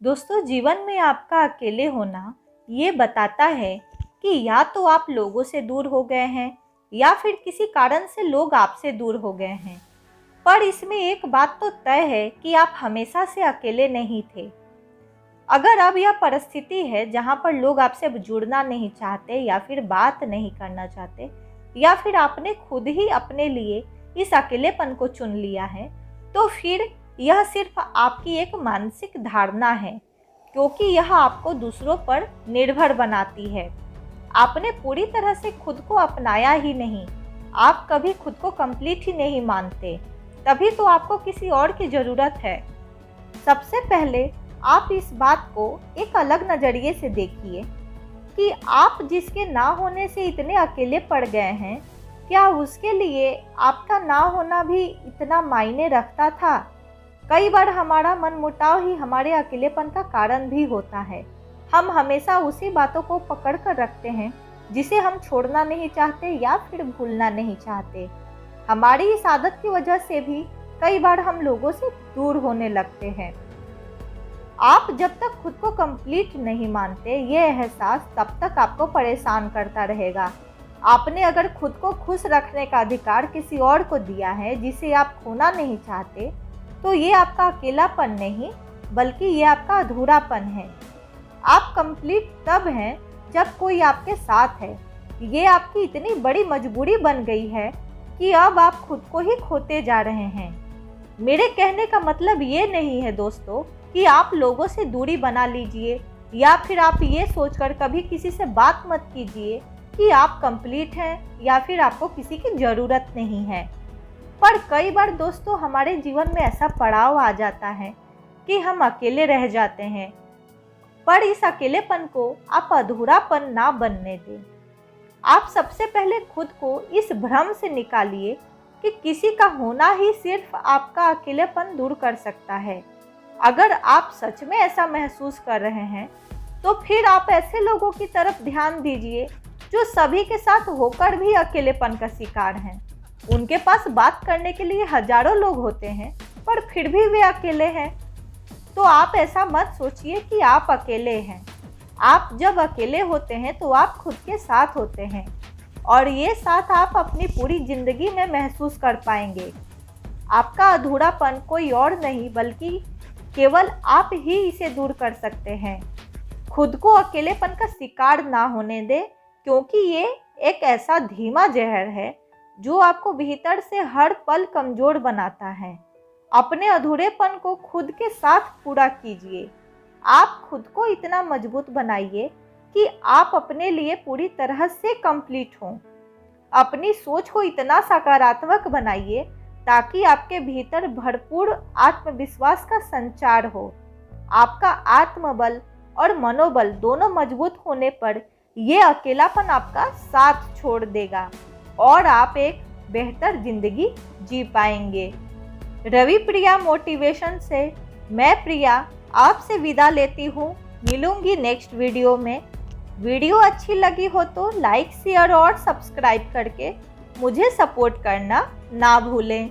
दोस्तों, जीवन में आपका अकेले होना ये बताता है कि या तो आप लोगों से दूर हो गए हैं या फिर किसी कारण से लोग आपसे दूर हो गए हैं। पर इसमें एक बात तो तय है कि आप हमेशा से अकेले नहीं थे। अगर अब यह परिस्थिति है जहाँ पर लोग आपसे जुड़ना नहीं चाहते या फिर बात नहीं करना चाहते, या फिर आपने खुद ही अपने लिए इस अकेलेपन को चुन लिया है, तो फिर यह सिर्फ आपकी एक मानसिक धारणा है, क्योंकि यह आपको दूसरों पर निर्भर बनाती है। आपने पूरी तरह से खुद को अपनाया ही नहीं। आप कभी खुद को कंप्लीट ही नहीं मानते, तभी तो आपको किसी और की ज़रूरत है। सबसे पहले आप इस बात को एक अलग नज़रिए से देखिए कि आप जिसके ना होने से इतने अकेले पड़ गए हैं, क्या उसके लिए आपका ना होना भी इतना मायने रखता था? कई बार हमारा मनमुटाव ही हमारे अकेलेपन का कारण भी होता है। हम हमेशा उसी बातों को पकड़ कर रखते हैं जिसे हम छोड़ना नहीं चाहते या फिर भूलना नहीं चाहते। हमारी इस आदत की वजह से भी कई बार हम लोगों से दूर होने लगते हैं। आप जब तक खुद को कंप्लीट नहीं मानते, ये एहसास तब तक आपको परेशान करता रहेगा। आपने अगर खुद को खुश रखने का अधिकार किसी और को दिया है जिसे आप खोना नहीं चाहते, तो ये आपका अकेलापन नहीं बल्कि ये आपका अधूरापन है। आप कंप्लीट तब हैं जब कोई आपके साथ है। ये आपकी इतनी बड़ी मजबूरी बन गई है कि अब आप खुद को ही खोते जा रहे हैं। मेरे कहने का मतलब ये नहीं है दोस्तों कि आप लोगों से दूरी बना लीजिए या फिर आप ये सोचकर कभी किसी से बात मत कीजिए कि आप कंप्लीट हैं या फिर आपको किसी की ज़रूरत नहीं है। पर कई बार दोस्तों हमारे जीवन में ऐसा पड़ाव आ जाता है कि हम अकेले रह जाते हैं। पर इस अकेलेपन को आप अधूरापन ना बनने दें। आप सबसे पहले खुद को इस भ्रम से निकालिए कि किसी का होना ही सिर्फ आपका अकेलेपन दूर कर सकता है। अगर आप सच में ऐसा महसूस कर रहे हैं, तो फिर आप ऐसे लोगों की तरफ ध्यान दीजिए जो सभी के साथ होकर भी अकेलेपन का शिकार हैं। उनके पास बात करने के लिए हजारों लोग होते हैं, पर फिर भी वे अकेले हैं। तो आप ऐसा मत सोचिए कि आप अकेले हैं। आप जब अकेले होते हैं तो आप खुद के साथ होते हैं, और ये साथ आप अपनी पूरी जिंदगी में महसूस कर पाएंगे। आपका अधूरापन कोई और नहीं बल्कि केवल आप ही इसे दूर कर सकते हैं। खुद को अकेलेपन का शिकार ना होने दें, क्योंकि ये एक ऐसा धीमा जहर है जो आपको भीतर से हर पल कमज़ोर बनाता है। अपने अधूरेपन को खुद के साथ पूरा कीजिए। आप खुद को इतना मजबूत बनाइए कि आप अपने लिए पूरी तरह से कंप्लीट हों। अपनी सोच को इतना सकारात्मक बनाइए ताकि आपके भीतर भरपूर आत्मविश्वास का संचार हो। आपका आत्मबल और मनोबल दोनों मजबूत होने पर यह अकेलापन आपका साथ छोड़ देगा और आप एक बेहतर जिंदगी जी पाएंगे। रवि प्रिया मोटिवेशन से मैं प्रिया आपसे विदा लेती हूँ। मिलूंगी नेक्स्ट वीडियो में। वीडियो अच्छी लगी हो तो लाइक, शेयर और सब्सक्राइब करके मुझे सपोर्ट करना ना भूलें।